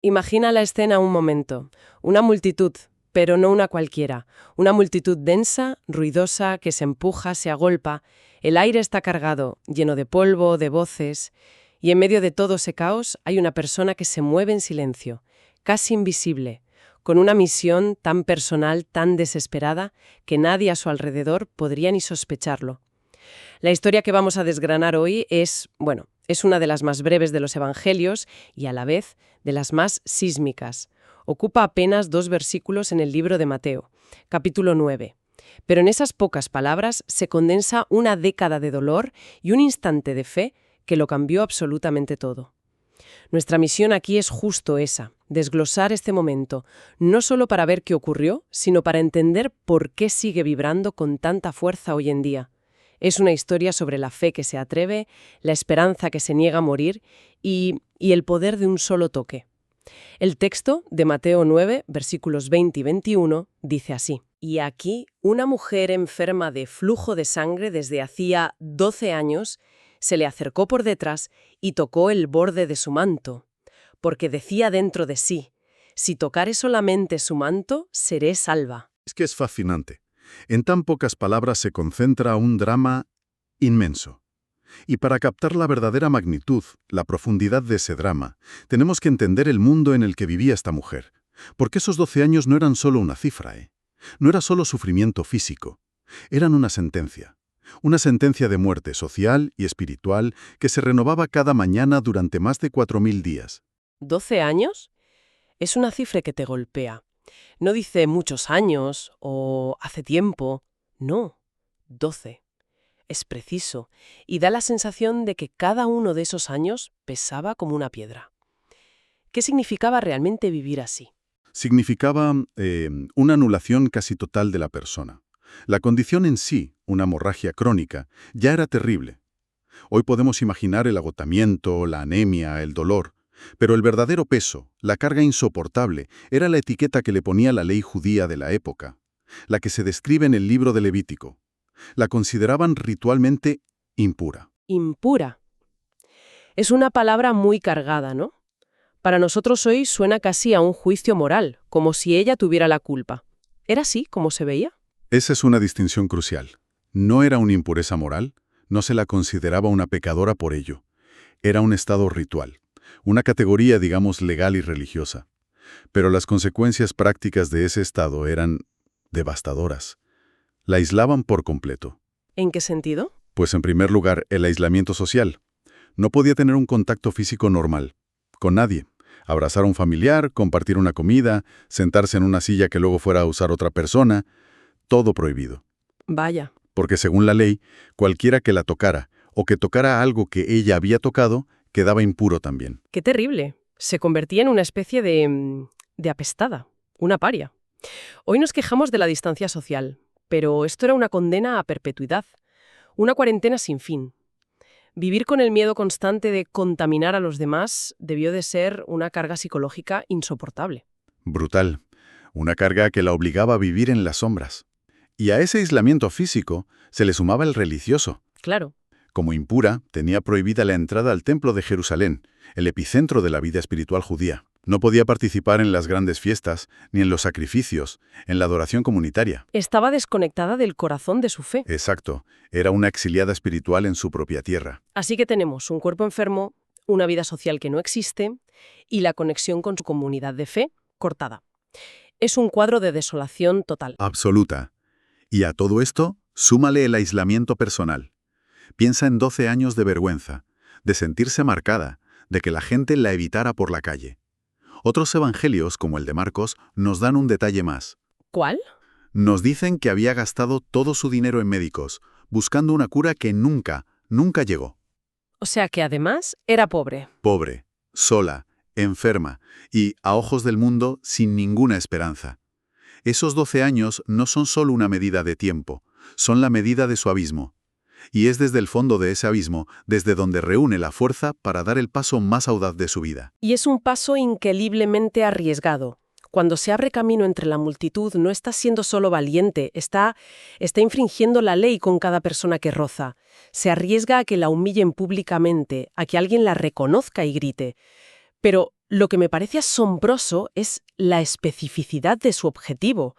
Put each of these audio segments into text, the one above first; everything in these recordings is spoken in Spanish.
Imagina la escena un momento. Una multitud, pero no una cualquiera. Una multitud densa, ruidosa, que se empuja, se agolpa. El aire está cargado, lleno de polvo, de voces. Y en medio de todo ese caos hay una persona que se mueve en silencio, casi invisible, con una misión tan personal, tan desesperada, que nadie a su alrededor podría ni sospecharlo. La historia que vamos a desgranar hoy es una de las más breves de los Evangelios y a la vez de las más sísmicas. Ocupa apenas 2 versículos en el libro de Mateo, capítulo 9. Pero en esas pocas palabras se condensa una década de dolor y un instante de fe que lo cambió absolutamente todo. Nuestra misión aquí es justo esa, desglosar este momento, no solo para ver qué ocurrió, sino para entender por qué sigue vibrando con tanta fuerza hoy en día. Es una historia sobre la fe que se atreve, la esperanza que se niega a morir y el poder de un solo toque. El texto de Mateo 9, versículos 20 y 21, dice así: «Y aquí una mujer enferma de flujo de sangre desde hacía 12 años se le acercó por detrás y tocó el borde de su manto, porque decía dentro de sí: si tocare solamente su manto, seré salva». Es que es fascinante. En tan pocas palabras se concentra un drama inmenso. Y para captar la verdadera magnitud, la profundidad de ese drama, tenemos que entender el mundo en el que vivía esta mujer. Porque esos 12 años no eran solo una cifra, ¿eh? No era solo sufrimiento físico. Eran una sentencia. Una sentencia de muerte social y espiritual que se renovaba cada mañana durante más de 4000 días. ¿12 años? Es una cifra que te golpea. No dice muchos años o hace tiempo. No, 12. Es preciso y da la sensación de que cada uno de esos años pesaba como una piedra. ¿Qué significaba realmente vivir así? Significaba una anulación casi total de la persona. La condición en sí, una hemorragia crónica, ya era terrible. Hoy podemos imaginar el agotamiento, la anemia, el dolor, pero el verdadero peso, la carga insoportable, era la etiqueta que le ponía la ley judía de la época, la que se describe en el libro de Levítico. La consideraban ritualmente impura. Impura. Es una palabra muy cargada, ¿no? Para nosotros hoy suena casi a un juicio moral, como si ella tuviera la culpa. ¿Era así como se veía? Esa es una distinción crucial. No era una impureza moral, no se la consideraba una pecadora por ello. Era un estado ritual, una categoría, digamos, legal y religiosa. Pero las consecuencias prácticas de ese estado eran devastadoras. La aislaban por completo. ¿En qué sentido? Pues en primer lugar, el aislamiento social. No podía tener un contacto físico normal, con nadie. Abrazar a un familiar, compartir una comida, sentarse en una silla que luego fuera a usar otra persona, todo prohibido. Vaya. Porque según la ley, cualquiera que la tocara o que tocara algo que ella había tocado, quedaba impuro también. Qué terrible. Se convertía en una especie de apestada, una paria. Hoy nos quejamos de la distancia social, pero esto era una condena a perpetuidad, una cuarentena sin fin. Vivir con el miedo constante de contaminar a los demás debió de ser una carga psicológica insoportable. Brutal. Una carga que la obligaba a vivir en las sombras. Y a ese aislamiento físico se le sumaba el religioso. Claro. Como impura, tenía prohibida la entrada al Templo de Jerusalén, el epicentro de la vida espiritual judía. No podía participar en las grandes fiestas, ni en los sacrificios, en la adoración comunitaria. Estaba desconectada del corazón de su fe. Exacto. Era una exiliada espiritual en su propia tierra. Así que tenemos un cuerpo enfermo, una vida social que no existe y la conexión con su comunidad de fe cortada. Es un cuadro de desolación total. Absoluta. Y a todo esto, súmale el aislamiento personal. Piensa en 12 años de vergüenza, de sentirse marcada, de que la gente la evitara por la calle. Otros evangelios, como el de Marcos, nos dan un detalle más. ¿Cuál? Nos dicen que había gastado todo su dinero en médicos, buscando una cura que nunca llegó. O sea que además era pobre. Pobre, sola, enferma y, a ojos del mundo, sin ninguna esperanza. Esos 12 años no son solo una medida de tiempo, son la medida de su abismo. Y es desde el fondo de ese abismo, desde donde reúne la fuerza para dar el paso más audaz de su vida. Y es un paso increíblemente arriesgado. Cuando se abre camino entre la multitud, no está siendo solo valiente, está infringiendo la ley con cada persona que roza. Se arriesga a que la humillen públicamente, a que alguien la reconozca y grite. Pero Lo que me parece asombroso es la especificidad de su objetivo.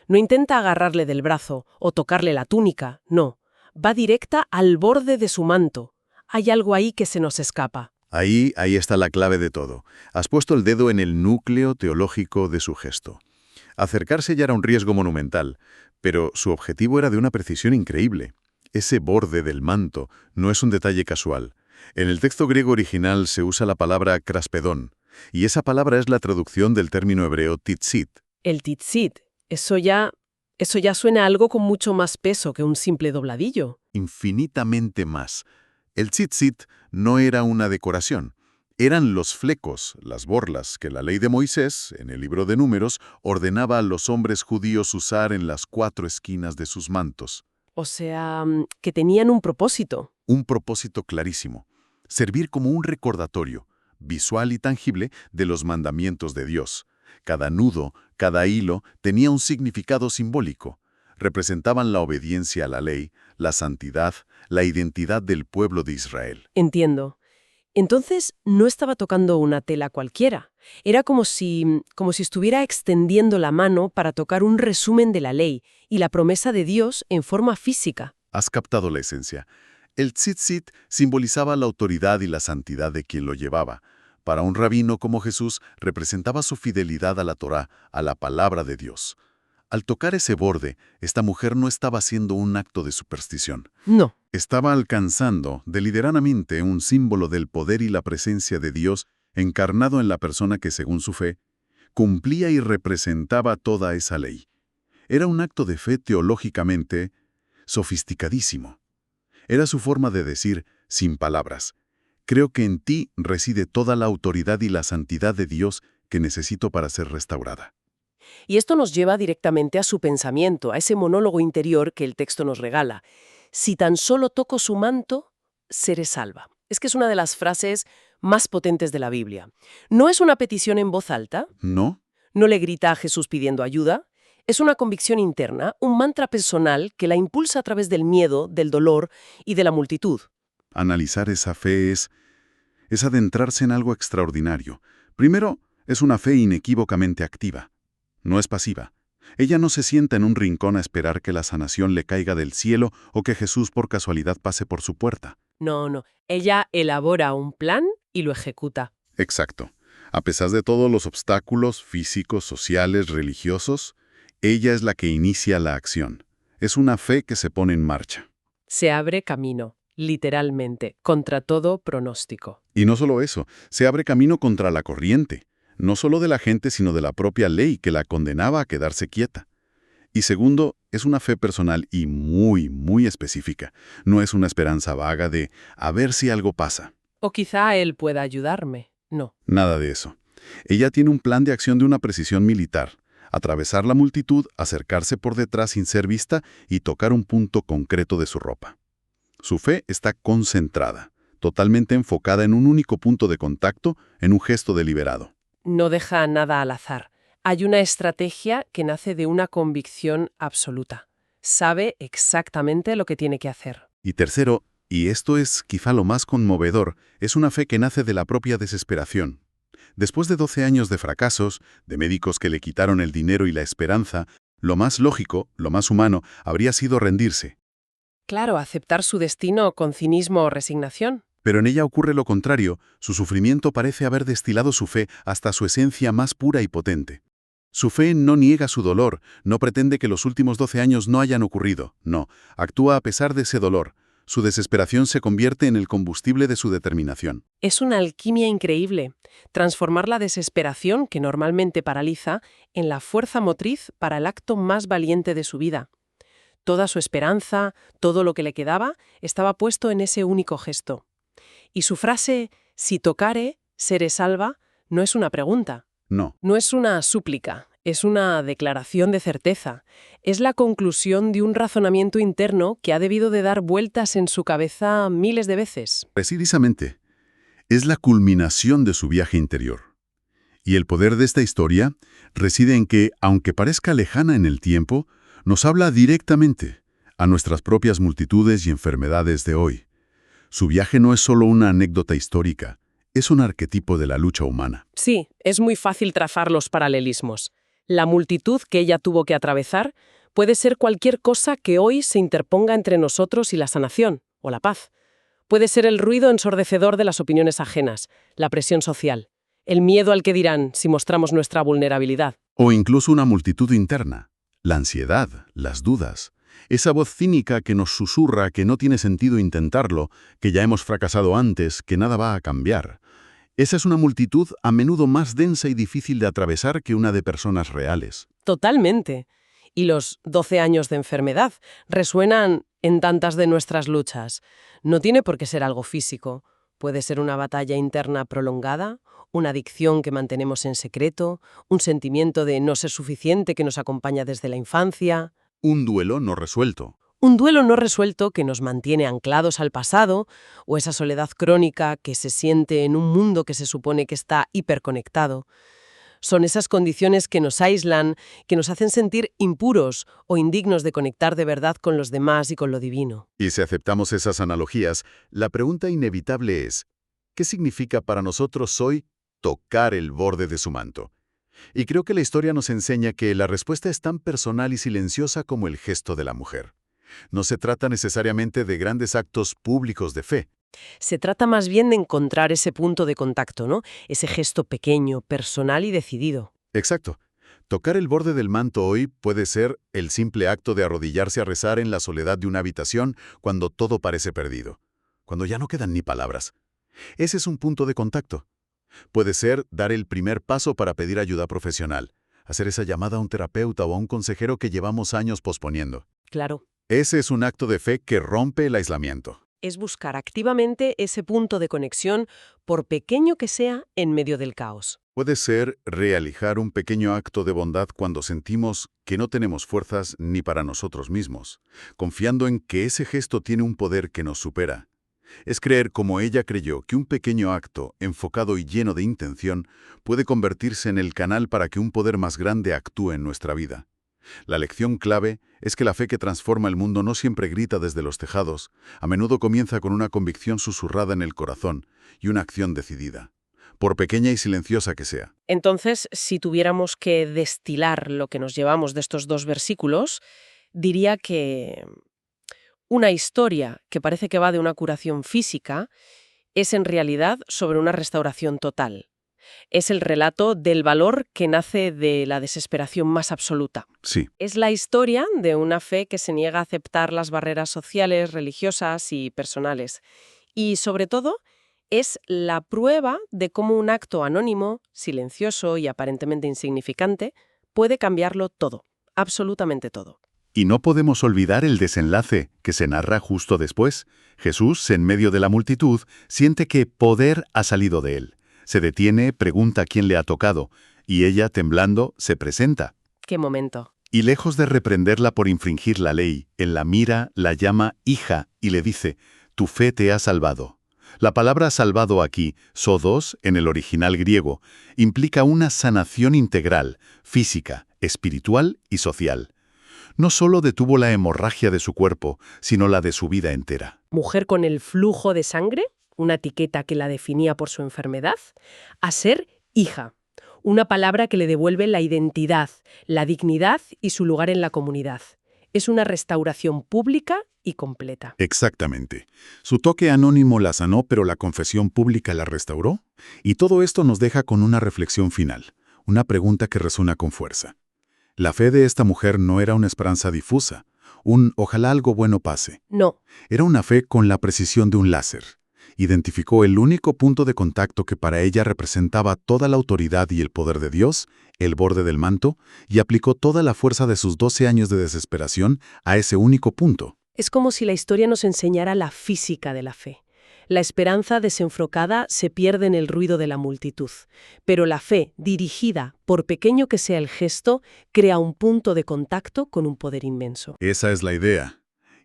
No intenta agarrarle del brazo o tocarle la túnica, no. Va directa al borde de su manto. Hay algo ahí que se nos escapa. Ahí está la clave de todo. Has puesto el dedo en el núcleo teológico de su gesto. Acercarse ya era un riesgo monumental, pero su objetivo era de una precisión increíble. Ese borde del manto no es un detalle casual. En el texto griego original se usa la palabra craspedón, y esa palabra es la traducción del término hebreo tzitzit. El tzitzit, eso ya suena a algo con mucho más peso que un simple dobladillo. Infinitamente más. El tzitzit no era una decoración. Eran los flecos, las borlas, que la ley de Moisés, en el libro de Números, ordenaba a los hombres judíos usar en las 4 esquinas de sus mantos. O sea, que tenían un propósito. Un propósito clarísimo. Servir como un recordatorio, visual y tangible, de los mandamientos de Dios. Cada nudo, cada hilo, tenía un significado simbólico. Representaban la obediencia a la ley, la santidad, la identidad del pueblo de Israel. Entiendo. Entonces, no estaba tocando una tela cualquiera. Era como si estuviera extendiendo la mano para tocar un resumen de la ley y la promesa de Dios en forma física. Has captado la esencia. El tzitzit simbolizaba la autoridad y la santidad de quien lo llevaba. Para un rabino como Jesús, representaba su fidelidad a la Torá, a la palabra de Dios. Al tocar ese borde, esta mujer no estaba haciendo un acto de superstición. No. Estaba alcanzando deliberadamente un símbolo del poder y la presencia de Dios encarnado en la persona que, según su fe, cumplía y representaba toda esa ley. Era un acto de fe teológicamente sofisticadísimo. Era su forma de decir, sin palabras, creo que en ti reside toda la autoridad y la santidad de Dios que necesito para ser restaurada. Y esto nos lleva directamente a su pensamiento, a ese monólogo interior que el texto nos regala. Si tan solo toco su manto, seré salva. Es que es una de las frases más potentes de la Biblia. No es una petición en voz alta, ¿No? no le grita a Jesús pidiendo ayuda, es una convicción interna, un mantra personal que la impulsa a través del miedo, del dolor y de la multitud. Analizar esa fe es adentrarse en algo extraordinario. Primero, es una fe inequívocamente activa. No es pasiva. Ella no se sienta en un rincón a esperar que la sanación le caiga del cielo o que Jesús por casualidad pase por su puerta. No. Ella elabora un plan y lo ejecuta. Exacto. A pesar de todos los obstáculos físicos, sociales, religiosos, ella es la que inicia la acción. Es una fe que se pone en marcha. Se abre camino, literalmente, contra todo pronóstico. Y no solo eso, se abre camino contra la corriente. No solo de la gente, sino de la propia ley que la condenaba a quedarse quieta. Y segundo, es una fe personal y muy, muy específica. No es una esperanza vaga de a ver si algo pasa. O quizá él pueda ayudarme. No. Nada de eso. Ella tiene un plan de acción de una precisión militar. Atravesar la multitud, acercarse por detrás sin ser vista y tocar un punto concreto de su ropa. Su fe está concentrada, totalmente enfocada en un único punto de contacto, en un gesto deliberado. No deja nada al azar. Hay una estrategia que nace de una convicción absoluta. Sabe exactamente lo que tiene que hacer. Y tercero, y esto es quizá lo más conmovedor, es una fe que nace de la propia desesperación. Después de 12 años de fracasos, de médicos que le quitaron el dinero y la esperanza, lo más lógico, lo más humano, habría sido rendirse. Claro, aceptar su destino con cinismo o resignación. Pero en ella ocurre lo contrario, su sufrimiento parece haber destilado su fe hasta su esencia más pura y potente. Su fe no niega su dolor, no pretende que los últimos 12 años no hayan ocurrido, no, actúa a pesar de ese dolor. Su desesperación se convierte en el combustible de su determinación. Es una alquimia increíble. Transformar la desesperación, que normalmente paraliza, en la fuerza motriz para el acto más valiente de su vida. Toda su esperanza, todo lo que le quedaba, estaba puesto en ese único gesto. Y su frase, si tocare, seré salva, no es una pregunta. No. No es una súplica, es una declaración de certeza. Es la conclusión de un razonamiento interno que ha debido de dar vueltas en su cabeza miles de veces. Precisamente, es la culminación de su viaje interior. Y el poder de esta historia reside en que, aunque parezca lejana en el tiempo, nos habla directamente a nuestras propias multitudes y enfermedades de hoy. Su viaje no es solo una anécdota histórica, Es un arquetipo de la lucha humana. Sí, es muy fácil trazar los paralelismos. La multitud que ella tuvo que atravesar puede ser cualquier cosa que hoy se interponga entre nosotros y la sanación, o la paz. Puede ser el ruido ensordecedor de las opiniones ajenas, la presión social, el miedo al que dirán si mostramos nuestra vulnerabilidad. O incluso una multitud interna. La ansiedad, las dudas. Esa voz cínica que nos susurra que no tiene sentido intentarlo, que ya hemos fracasado antes, que nada va a cambiar. Esa es una multitud a menudo más densa y difícil de atravesar que una de personas reales. Totalmente. Y los 12 años de enfermedad resuenan en tantas de nuestras luchas. No tiene por qué ser algo físico. Puede ser una batalla interna prolongada, una adicción que mantenemos en secreto, un sentimiento de no ser suficiente que nos acompaña desde la infancia. Un duelo no resuelto. Un duelo no resuelto que nos mantiene anclados al pasado, o esa soledad crónica que se siente en un mundo que se supone que está hiperconectado. Son esas condiciones que nos aíslan, que nos hacen sentir impuros o indignos de conectar de verdad con los demás y con lo divino. Y si aceptamos esas analogías, la pregunta inevitable es, ¿qué significa para nosotros hoy tocar el borde de su manto? Y creo que la historia nos enseña que la respuesta es tan personal y silenciosa como el gesto de la mujer. No se trata necesariamente de grandes actos públicos de fe. Se trata más bien de encontrar ese punto de contacto, ¿no? Ese gesto pequeño, personal y decidido. Exacto. Tocar el borde del manto hoy puede ser el simple acto de arrodillarse a rezar en la soledad de una habitación cuando todo parece perdido, cuando ya no quedan ni palabras. Ese es un punto de contacto. Puede ser dar el primer paso para pedir ayuda profesional, hacer esa llamada a un terapeuta o a un consejero que llevamos años posponiendo. Claro. Ese es un acto de fe que rompe el aislamiento. Es buscar activamente ese punto de conexión, por pequeño que sea, en medio del caos. Puede ser realizar un pequeño acto de bondad cuando sentimos que no tenemos fuerzas ni para nosotros mismos, confiando en que ese gesto tiene un poder que nos supera. Es creer como ella creyó que un pequeño acto, enfocado y lleno de intención, puede convertirse en el canal para que un poder más grande actúe en nuestra vida. La lección clave es que la fe que transforma el mundo no siempre grita desde los tejados, a menudo comienza con una convicción susurrada en el corazón y una acción decidida, por pequeña y silenciosa que sea. Entonces, si tuviéramos que destilar lo que nos llevamos de estos dos versículos, diría que una historia que parece que va de una curación física es en realidad sobre una restauración total. Es el relato del valor que nace de la desesperación más absoluta. Sí, Es la historia de una fe que se niega a aceptar las barreras sociales, religiosas y personales. Y, sobre todo, es la prueba de cómo un acto anónimo, silencioso y aparentemente insignificante puede cambiarlo todo, absolutamente todo. y no podemos olvidar el desenlace que se narra justo después. Jesús, en medio de la multitud, siente que poder ha salido de él. Se detiene, pregunta quién le ha tocado, y ella, temblando, se presenta. ¡Qué momento! Y lejos de reprenderla por infringir la ley, él la mira, la llama hija y le dice, tu fe te ha salvado. La palabra salvado aquí, sodos, en el original griego, implica una sanación integral, física, espiritual y social. No solo detuvo la hemorragia de su cuerpo, sino la de su vida entera. Mujer con el flujo de sangre, una etiqueta que la definía por su enfermedad, a ser hija, una palabra que le devuelve la identidad, la dignidad y su lugar en la comunidad. Es una restauración pública y completa. Exactamente. Su toque anónimo la sanó, pero la confesión pública la restauró. Y todo esto nos deja con una reflexión final, una pregunta que resuena con fuerza. La fe de esta mujer no era una esperanza difusa, un ojalá algo bueno pase. No, Era una fe con la precisión de un láser. Identificó el único punto de contacto que para ella representaba toda la autoridad y el poder de Dios, el borde del manto, y aplicó toda la fuerza de sus 12 años de desesperación a ese único punto. es como si la historia nos enseñara la física de la fe. La esperanza desenfocada se pierde en el ruido de la multitud, pero la fe, dirigida, por pequeño que sea el gesto, crea un punto de contacto con un poder inmenso. Esa es la idea.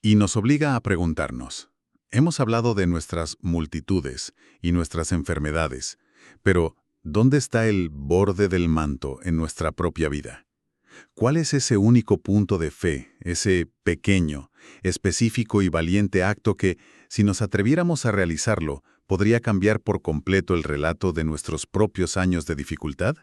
Y nos obliga a preguntarnos. Hemos hablado de nuestras multitudes y nuestras enfermedades, pero ¿dónde está el borde del manto en nuestra propia vida? ¿Cuál es ese único punto de fe, ese pequeño, específico y valiente acto que, si nos atreviéramos a realizarlo, podría cambiar por completo el relato de nuestros propios años de dificultad?